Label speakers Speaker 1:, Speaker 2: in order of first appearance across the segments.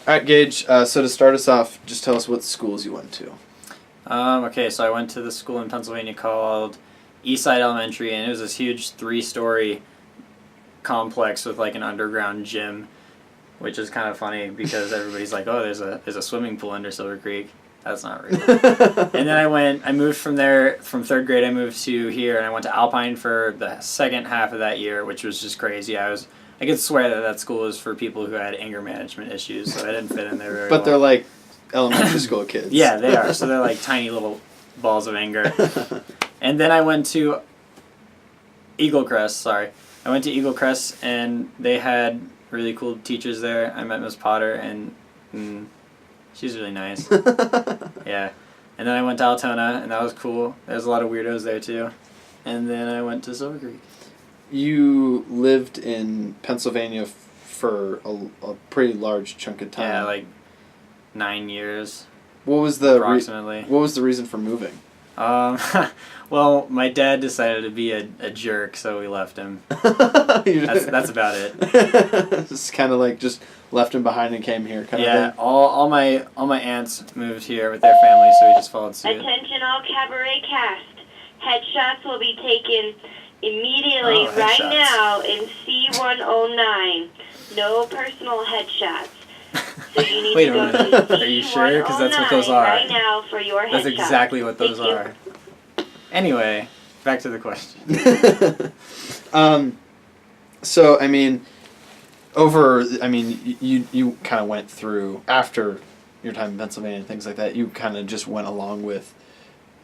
Speaker 1: All right, Gage. So to start us off, just tell us what schools you went to.
Speaker 2: Okay, so I went to the school in Pennsylvania called Eastside Elementary, and it was this huge 3-story complex with like an underground gym, which is kind of funny because everybody's like, "Oh, there's a swimming pool under Silver Creek." That's not real. And then I moved from there. From third grade, I moved to here, and I went to Alpine for the second half of that year, which was just crazy. I could swear that school was for people who had anger management issues, so I didn't fit in there very well.
Speaker 1: But they're like elementary school kids.
Speaker 2: Yeah, they are. So they're like tiny little balls of anger. And then I went to Eagle Crest, I went to Eagle Crest, and they had really cool teachers there. I met Miss Potter, and she's really nice. Yeah. And then I went to Altona, and that was cool. There's a lot of weirdos there, too. And then I went to Silver Creek.
Speaker 1: You lived in Pennsylvania for a pretty large chunk of time.
Speaker 2: Yeah, like 9 years.
Speaker 1: What was the
Speaker 2: approximately?
Speaker 1: What was the reason for moving?
Speaker 2: Well, my dad decided to be a jerk, so we left him. That's about it.
Speaker 1: Just kind of like just left him behind and came here, kind of thing.
Speaker 2: Yeah, all my aunts moved here with their families, so we just followed suit.
Speaker 3: Attention, all cabaret cast. Headshots will be taken immediately right now in C109. No personal headshots. So you need
Speaker 2: Wait
Speaker 3: to
Speaker 2: a
Speaker 3: go
Speaker 2: minute.
Speaker 3: to
Speaker 2: Are you sure? Because that's what those
Speaker 3: C109
Speaker 2: are.
Speaker 3: right now for your headshots.
Speaker 2: That's exactly what those are. Anyway, back to the question.
Speaker 1: So I mean, you kind of went through after your time in Pennsylvania and things like that. You kind of just went along with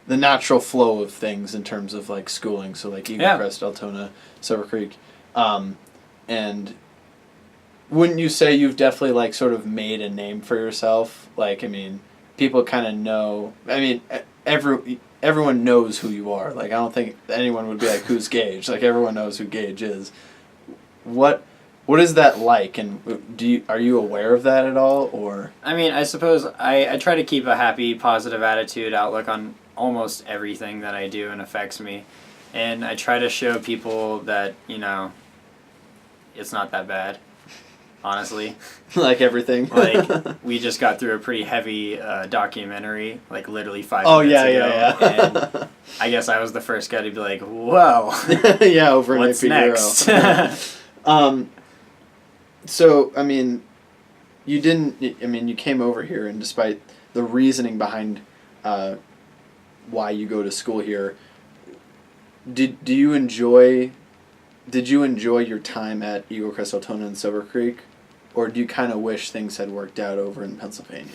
Speaker 1: the natural flow of things in terms of like schooling. So like Eagle Crest, Altona, Silver Creek, and wouldn't you say you've definitely like sort of made a name for yourself? Like, I mean, people kind of know. I mean, everyone knows who you are. Like, I don't think anyone would be like, "Who's Gage?" Like, everyone knows who Gage is. What is that like, and are you aware of that at all, or? I
Speaker 2: mean, I suppose I try to keep a happy, positive attitude, outlook on almost everything that I do and affects me, and I try to show people that it's not that bad. Honestly,
Speaker 1: like everything.
Speaker 2: Like we just got through a pretty heavy documentary, like literally 5 minutes ago.
Speaker 1: Yeah.
Speaker 2: And I guess I was the first guy to be like, "Whoa,
Speaker 1: yeah, over
Speaker 2: what's next?"
Speaker 1: So I mean, you didn't. I mean, you came over here, and despite the reasoning behind why you go to school here, did you enjoy your time at Eagle Crest, Altona, and Silver Creek? Or do you kind of wish things had worked out over in Pennsylvania?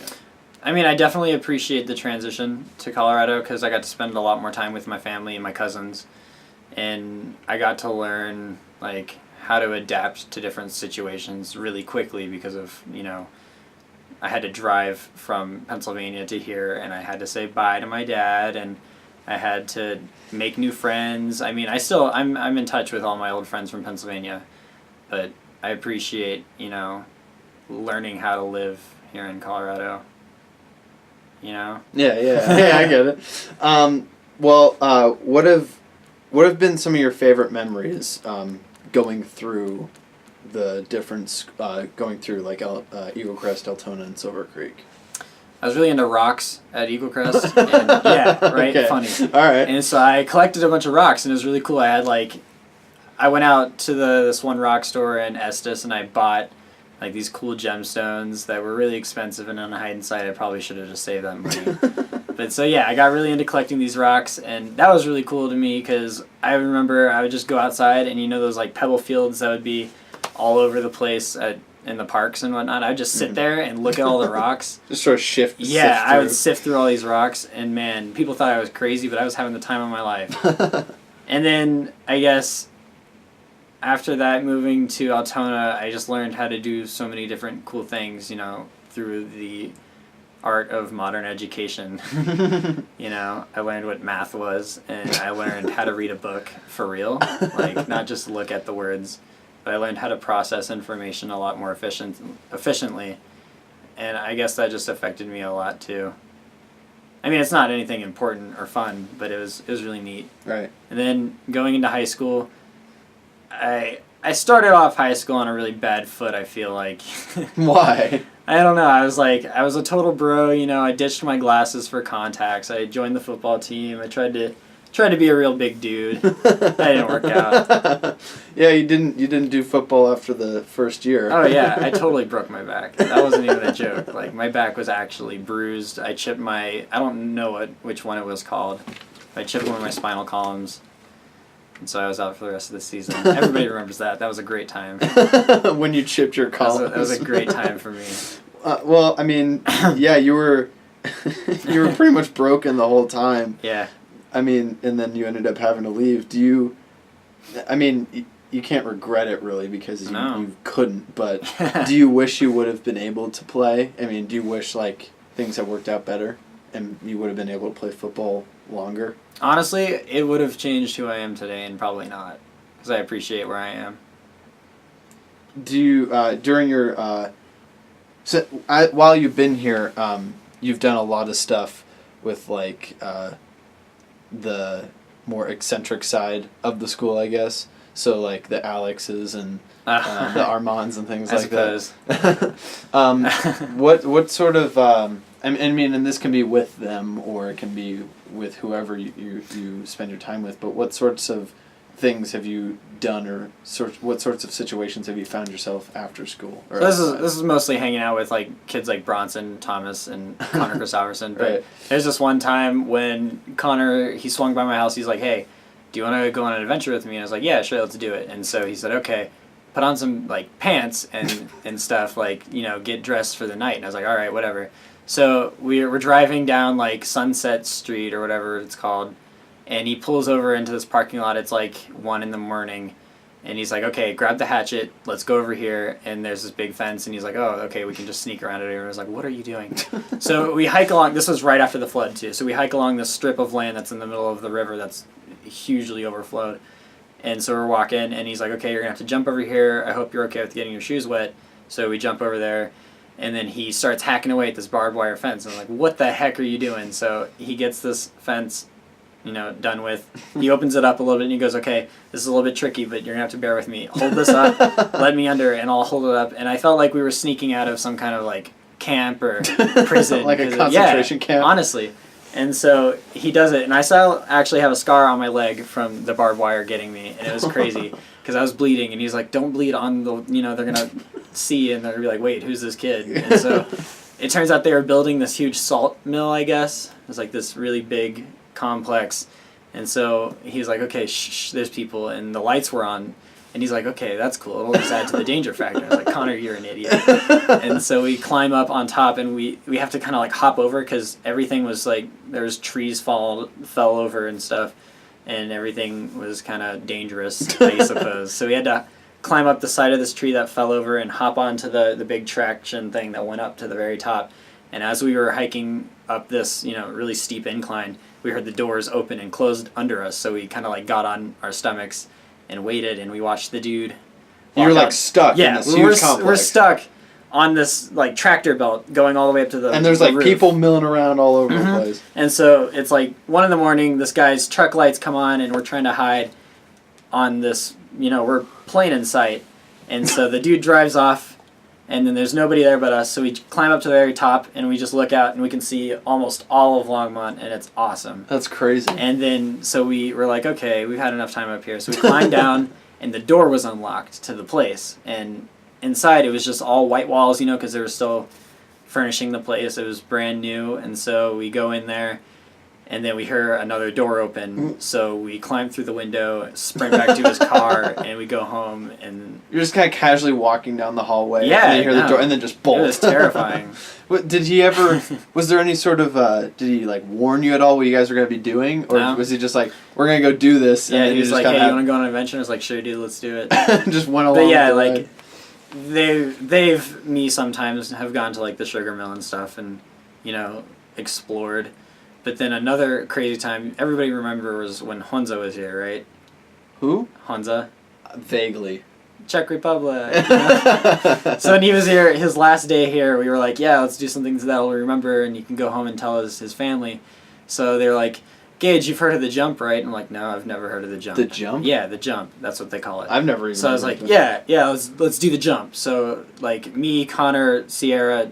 Speaker 2: I mean, I definitely appreciate the transition to Colorado because I got to spend a lot more time with my family and my cousins. And I got to learn, like, how to adapt to different situations really quickly because of, I had to drive from Pennsylvania to here and I had to say bye to my dad and I had to make new friends. I mean, I'm in touch with all my old friends from Pennsylvania, but I appreciate, learning how to live here in Colorado. Yeah,
Speaker 1: I get it. What have been some of your favorite memories going through the different going through like Eagle Crest, Altona, and Silver Creek?
Speaker 2: I was really into rocks at Eagle Crest. And, yeah, right?
Speaker 1: Okay.
Speaker 2: Funny.
Speaker 1: All right.
Speaker 2: And so I collected a bunch of rocks, and it was really cool. I went out to this one rock store in Estes, and I bought like these cool gemstones that were really expensive, and on hindsight, I probably should have just saved that money. But so yeah, I got really into collecting these rocks, and that was really cool to me because I remember I would just go outside, and those like pebble fields that would be all over the place in the parks and whatnot. I would just sit there and look at all the rocks.
Speaker 1: Just sort of sift
Speaker 2: I would sift through all these rocks, and man, people thought I was crazy, but I was having the time of my life. And then, I guess, after that, moving to Altona, I just learned how to do so many different cool things, through the art of modern education. I learned what math was, and I learned how to read a book for real, like not just look at the words. But I learned how to process information a lot more efficiently, and I guess that just affected me a lot too. I mean, it's not anything important or fun, but it was really neat.
Speaker 1: Right.
Speaker 2: And then going into high school, I started off high school on a really bad foot, I feel like.
Speaker 1: Why?
Speaker 2: I don't know. I was a total bro. I ditched my glasses for contacts. I joined the football team. I tried to be a real big dude. That didn't work out.
Speaker 1: Yeah, you didn't do football after the first year.
Speaker 2: Oh yeah, I totally broke my back. That wasn't even a joke. Like my back was actually bruised. I chipped I don't know which one it was called. I chipped one of my spinal columns. And so I was out for the rest of the season. Everybody remembers that. That was a great time.
Speaker 1: When you chipped your columns.
Speaker 2: That was a great time for me.
Speaker 1: Well, I mean, yeah, you were pretty much broken the whole time.
Speaker 2: Yeah.
Speaker 1: I mean, and then you ended up having to leave. I mean, you can't regret it really because you couldn't, but do you wish you would have been able to play? I mean, do you wish like things had worked out better and you would have been able to play football longer?
Speaker 2: Honestly, it would have changed who I am today, and probably not, because I appreciate where I am.
Speaker 1: Do you during your while you've been here, you've done a lot of stuff with like the more eccentric side of the school, I guess. So like the Alexes and the Armands and things like that. What sort of I mean, and this can be with them or it can be with whoever you spend your time with. But what sorts of things have you done, or what sorts of situations have you found yourself after school? Or
Speaker 2: this is mostly hanging out with like kids like Bronson Thomas and Connor Christopherson. But
Speaker 1: right.
Speaker 2: There's this one time when Connor, he swung by my house. He's like, "Hey, do you want to go on an adventure with me?" And I was like, "Yeah, sure, let's do it." And so he said, "Okay, put on some like pants and stuff, like get dressed for the night." And I was like, "All right, whatever." So we're driving down like Sunset Street or whatever it's called. And he pulls over into this parking lot. It's like 1 a.m. And he's like, "Okay, grab the hatchet. Let's go over here." And there's this big fence. And he's like, "Oh, okay, we can just sneak around it." And I was like, "What are you doing?" So we hike along. This was right after the flood, too. So we hike along this strip of land that's in the middle of the river that's hugely overflowed. And so we're walking. And he's like, "Okay, you're going to have to jump over here. I hope you're okay with getting your shoes wet." So we jump over there. And then he starts hacking away at this barbed wire fence. And I'm like, "What the heck are you doing?" So he gets this fence done with. He opens it up a little bit and he goes, "Okay, this is a little bit tricky, but you're gonna have to bear with me. Hold this up, let me under, and I'll hold it up." And I felt like we were sneaking out of some kind of like camp or prison.
Speaker 1: Like a concentration camp.
Speaker 2: Honestly. And so he does it, and I still actually have a scar on my leg from the barbed wire getting me, and it was crazy because I was bleeding, and he's like, "Don't bleed on the, they're gonna see, and they're gonna be like, wait, who's this kid?" And so it turns out they were building this huge salt mill, I guess. It was like this really big complex, and so he's like, "Okay, shh, there's people," and the lights were on, and he's like, "Okay, that's cool, it'll just add to the danger factor." I was like, "Connor, you're an idiot." And so we climb up on top, and we have to kind of like hop over because everything was like, there was trees fell over and stuff, and everything was kind of dangerous, I suppose. So we had to climb up the side of this tree that fell over and hop onto the big traction thing that went up to the very top. And as we were hiking up this really steep incline, we heard the doors open and closed under us, so we kind of like got on our stomachs and waited, and we watched the dude
Speaker 1: walk. You were like stuck in this huge complex.
Speaker 2: We're stuck on this like tractor belt going all the way up to the
Speaker 1: and there's
Speaker 2: the
Speaker 1: like
Speaker 2: roof.
Speaker 1: People milling around all over the place.
Speaker 2: And so it's like 1 a.m, this guy's truck lights come on, and we're trying to hide on this, we're plain in sight, and so the dude drives off. And then there's nobody there but us, so we climb up to the very top, and we just look out, and we can see almost all of Longmont, and it's awesome.
Speaker 1: That's crazy.
Speaker 2: And then, so we were like, okay, we've had enough time up here. So we climbed down, and the door was unlocked to the place. And inside, it was just all white walls, because they were still furnishing the place. It was brand new, and so we go in there, and then we hear another door open. So we climb through the window, sprint back to his car, and we go home. And
Speaker 1: you're just kind of casually walking down the hallway.
Speaker 2: Yeah,
Speaker 1: and you hear the door, and then just bolt.
Speaker 2: It was terrifying.
Speaker 1: Did he ever? Was there any sort of? Did he like warn you at all what you guys were gonna be doing, or was he just like, "We're gonna go do this"?
Speaker 2: Yeah,
Speaker 1: and
Speaker 2: he was like, "Hey, you want to go on an adventure?" I was like, "Sure, dude, let's do it."
Speaker 1: Just went along.
Speaker 2: But yeah,
Speaker 1: like
Speaker 2: they've sometimes have gone to like the sugar mill and stuff, and explored. But then another crazy time, everybody remembers when Honza was here, right?
Speaker 1: Who?
Speaker 2: Honza.
Speaker 1: Vaguely.
Speaker 2: Czech Republic. So when he was here, his last day here, we were like, "Yeah, let's do something that'll remember, and you can go home and tell his family." So they were like, Gage, you've heard of the jump, right? I'm like, no, I've never heard of the jump.
Speaker 1: The jump?
Speaker 2: Yeah, the jump. That's what they call it.
Speaker 1: I've never even.
Speaker 2: So I was like, yeah, let's do the jump. So like me, Connor, Sierra,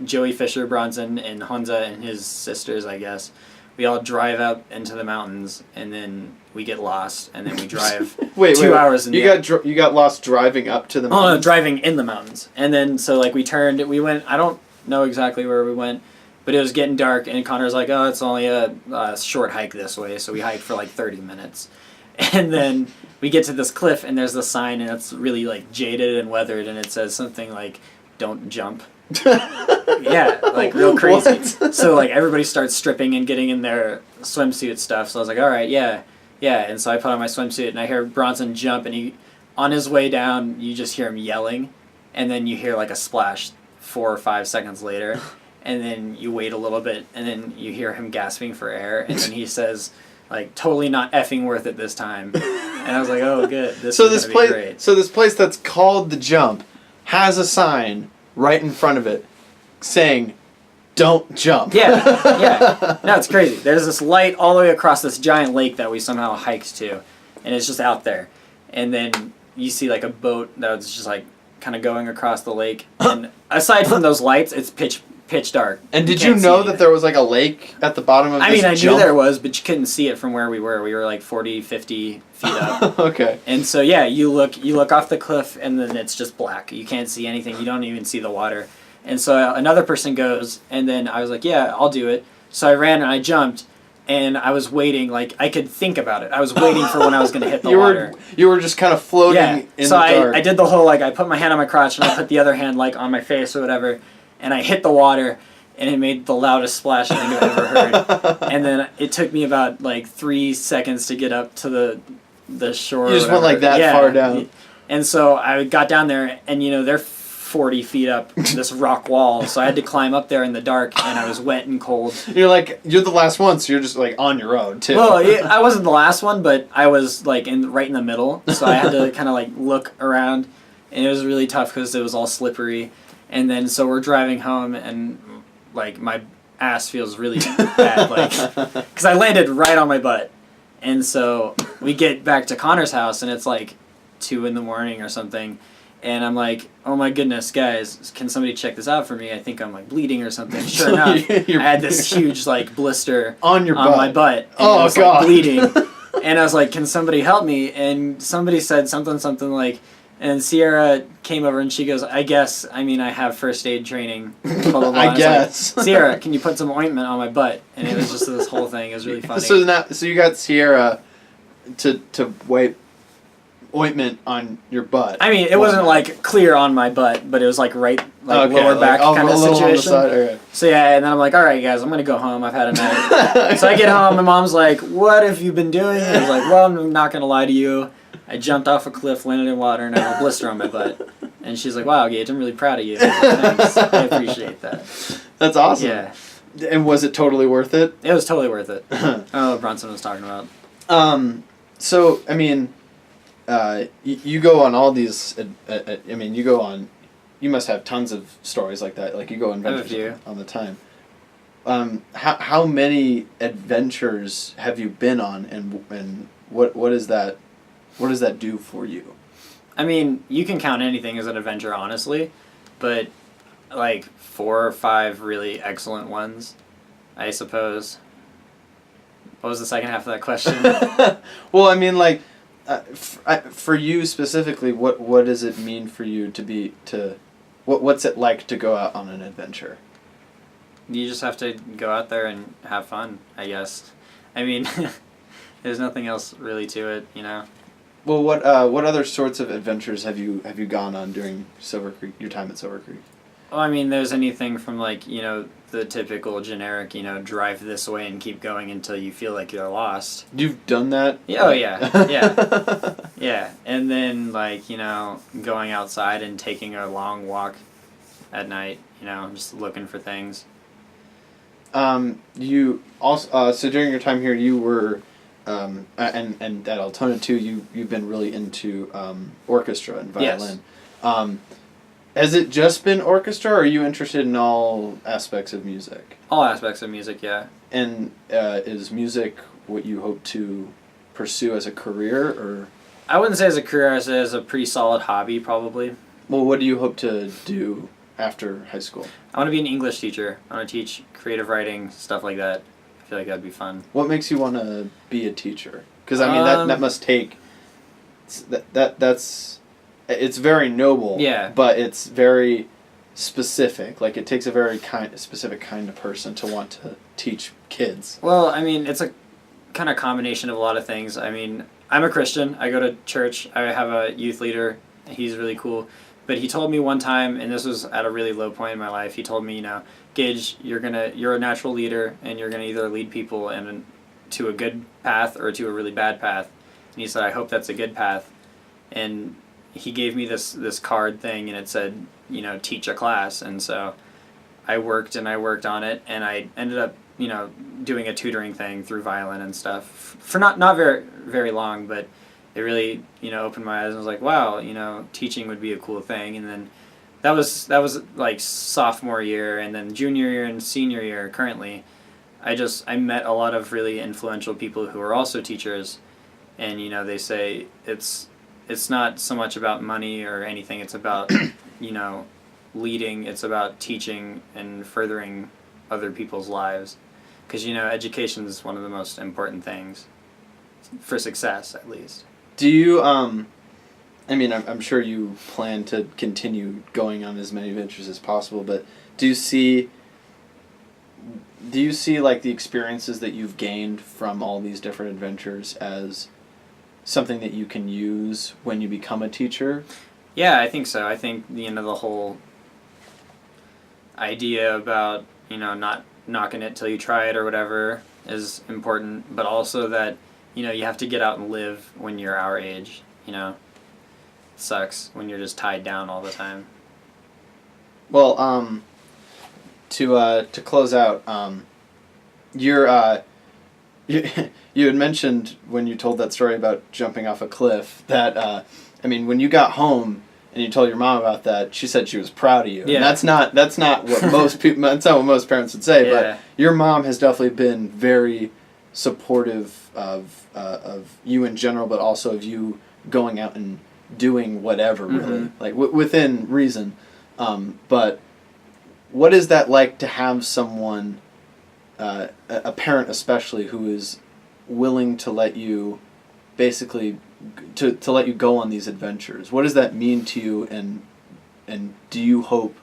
Speaker 2: Joey Fisher, Bronson, and Honza and his sisters, I guess. We all drive up into the mountains, and then we get lost, and then we drive 2 hours.
Speaker 1: You got lost driving up to the mountains?
Speaker 2: Oh, no, driving in the mountains. And then, so, like, we went, I don't know exactly where we went, but it was getting dark, and Connor's like, oh, it's only a short hike this way, so we hiked for, like, 30 minutes. And then we get to this cliff, and there's the sign, and it's really, like, jaded and weathered, and it says something like, don't jump. Yeah, like real crazy. What? So like everybody starts stripping and getting in their swimsuit stuff. So I was like, all right, yeah. And so I put on my swimsuit and I hear Bronson jump, and he, on his way down, you just hear him yelling, and then you hear like a splash 4 or 5 seconds later, and then you wait a little bit, and then you hear him gasping for air, and then he says, like, totally not effing worth it this time. And I was like, oh, good. This is gonna be great.
Speaker 1: So this place that's called The Jump has a sign right in front of it saying, don't jump.
Speaker 2: Yeah. No, it's crazy. There's this light all the way across this giant lake that we somehow hiked to, and it's just out there. And then you see like a boat that's just like kind of going across the lake. And aside from those lights, it's pitch dark.
Speaker 1: And did you know that there was like a lake at the bottom of this jump?
Speaker 2: I knew there was, but you couldn't see it from where we were. We were like 40, 50 feet up.
Speaker 1: Okay.
Speaker 2: And so yeah, you look off the cliff, and then it's just black. You can't see anything. You don't even see the water. And so another person goes, and then I was like, yeah, I'll do it. So I ran and I jumped, and I was waiting, like I could think about it. I was waiting for when I was going to hit the water.
Speaker 1: You were just kind of floating in the dark.
Speaker 2: I did the whole, like, I put my hand on my crotch, and I put the other hand like on my face or whatever, and I hit the water, and it made the loudest splash I think I've ever heard. And then it took me about like 3 seconds to get up to the shore.
Speaker 1: You just went like that far down.
Speaker 2: And so I got down there, and they're 40 feet up this rock wall, so I had to climb up there in the dark, and I was wet and cold.
Speaker 1: You're the last one, so you're just like on your own too.
Speaker 2: Well, I wasn't the last one, but I was like right in the middle, so I had to kind of like look around, and it was really tough because it was all slippery. And then so we're driving home, and like my ass feels really bad, like because I landed right on my butt. And so we get back to Connor's house, and it's like 2 a.m. or something. And I'm like, oh my goodness, guys, can somebody check this out for me? I think I'm like bleeding or something. Sure enough, I had this huge like blister on my butt. And
Speaker 1: oh,
Speaker 2: I was
Speaker 1: God.
Speaker 2: Like bleeding. And I was like, can somebody help me? And somebody said something like, and Sierra came over and she goes, I have first aid training. Blah, blah, blah.
Speaker 1: I guess.
Speaker 2: Like, Sierra, can you put some ointment on my butt? And it was just this whole thing. It was really funny.
Speaker 1: So you got Sierra to wipe ointment on your butt.
Speaker 2: I mean, it wasn't like clear on my butt, but it was like lower back kind of situation.
Speaker 1: Okay.
Speaker 2: So yeah, and then I'm like, all right, guys, I'm gonna go home. I've had a night. So I get home, and Mom's like, what have you been doing? And I was like, well, I'm not gonna lie to you. I jumped off a cliff, landed in water, and I have a blister on my butt. And she's like, wow, Gage, I'm really proud of you. Thanks. I appreciate that.
Speaker 1: That's awesome.
Speaker 2: Yeah.
Speaker 1: And was it totally worth it?
Speaker 2: It was totally worth it. I don't know what Bronson was talking about.
Speaker 1: So, I mean, you go on all these, you must have tons of stories like that. Like, you go on adventures on the time. How many adventures have you been on, and what does that do for you?
Speaker 2: I mean, you can count anything as an adventure, honestly, but like 4 or 5 really excellent ones, I suppose. What was the second half of that question?
Speaker 1: Well, I mean, like, for you specifically, what does it mean for you what's it like to go out on an adventure?
Speaker 2: You just have to go out there and have fun, I guess. I mean, there's nothing else really to it,
Speaker 1: Well, what other sorts of adventures have you gone on during Silver Creek, your time at Silver Creek?
Speaker 2: Well, I mean, there's anything from like, the typical generic, drive this way and keep going until you feel like you're lost.
Speaker 1: You've done that?
Speaker 2: Oh, yeah. Yeah. Yeah. And then, like, going outside and taking a long walk at night, just looking for things.
Speaker 1: You also, so during your time here, you were, and at Altona too, you've been really into orchestra and violin. Yes. Has it just been orchestra, or are you interested in all aspects of music?
Speaker 2: All aspects of music, yeah.
Speaker 1: And is music what you hope to pursue as a career, or?
Speaker 2: I wouldn't say as a career, I'd say as a pretty solid hobby, probably.
Speaker 1: Well, what do you hope to do after high school?
Speaker 2: I want to be an English teacher. I want to teach creative writing, stuff like that. I feel like that'd be fun.
Speaker 1: What makes you want to be a teacher? Because I mean that must take that's it's very noble.
Speaker 2: Yeah.
Speaker 1: But it's very specific. Like it takes a very specific kind of person to want to teach kids.
Speaker 2: Well, I mean, it's a kind of combination of a lot of things. I mean, I'm a Christian. I go to church. I have a youth leader. He's really cool. But he told me one time, and this was at a really low point in my life, he told me, you know, Gage, you're a natural leader, and you're gonna either lead people to a good path or to a really bad path. And he said, I hope that's a good path. And he gave me this card thing, and it said, you know, teach a class. And so I worked on it, and I ended up, you know, doing a tutoring thing through violin and stuff for not very very long, but it really, you know, opened my eyes and I was like, wow, you know, teaching would be a cool thing. And then that was like sophomore year, and then junior year and senior year currently, I met a lot of really influential people who are also teachers, and you know, they say it's not so much about money or anything, it's about you know, leading, it's about teaching and furthering other people's lives, because you know, education is one of the most important things for success, at least.
Speaker 1: Do you, I mean, I'm sure you plan to continue going on as many adventures as possible, but do you see like the experiences that you've gained from all these different adventures as something that you can use when you become a teacher?
Speaker 2: Yeah, I think so. I think, you know, the whole idea about, you know, not knocking it till you try it or whatever is important, but also that, you know, you have to get out and live when you're our age, you know. It sucks when you're just tied down all the time.
Speaker 1: Well, to close out, you had mentioned when you told that story about jumping off a cliff that, I mean, when you got home and you told your mom about that, she said she was proud of you.
Speaker 2: Yeah.
Speaker 1: And that's not what most people, that's not what most parents would say,
Speaker 2: Yeah.
Speaker 1: but your mom has definitely been very supportive of you in general, but also of you going out and doing whatever, really, like within reason. But what is that like to have someone, a parent especially, who is willing to let you, basically, to let you go on these adventures? What does that mean to you, and do you hope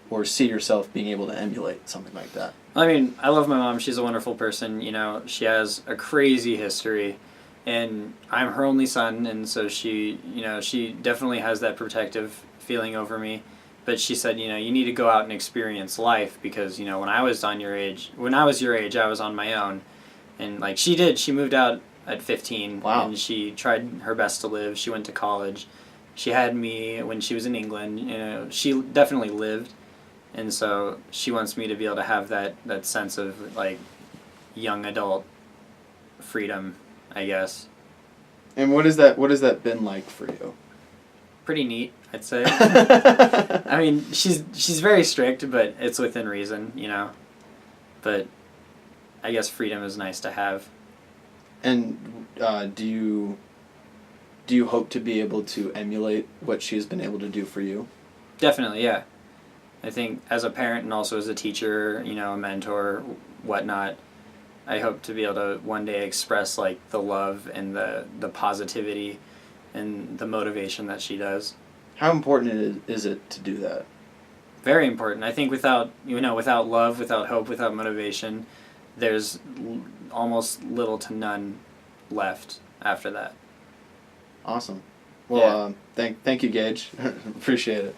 Speaker 1: or see yourself being able to emulate something like that?
Speaker 2: I mean, I love my mom. She's a wonderful person. You know, she has a crazy history, and I'm her only son, and so she, you know, she definitely has that protective feeling over me. But she said, you know, you need to go out and experience life, because, you know, when I was your age, I was on my own. And like she did, she moved out at 15.
Speaker 1: Wow.
Speaker 2: And she tried her best to live. She went to college. She had me when she was in England. You know, she definitely lived. And so she wants me to be able to have that sense of like young adult freedom, I guess.
Speaker 1: And what has that been like for you?
Speaker 2: Pretty neat, I'd say. I mean, she's very strict, but it's within reason, you know. But I guess freedom is nice to have.
Speaker 1: And do you hope to be able to emulate what she's been able to do for you?
Speaker 2: Definitely, yeah. I think as a parent and also as a teacher, you know, a mentor, whatnot, I hope to be able to one day express like the love and the positivity and the motivation that she does.
Speaker 1: How important is it to do that?
Speaker 2: Very important. I think without love, without hope, without motivation, there's almost little to none left after that.
Speaker 1: Awesome. Well,
Speaker 2: Yeah.
Speaker 1: Thank you, Gage. Appreciate it.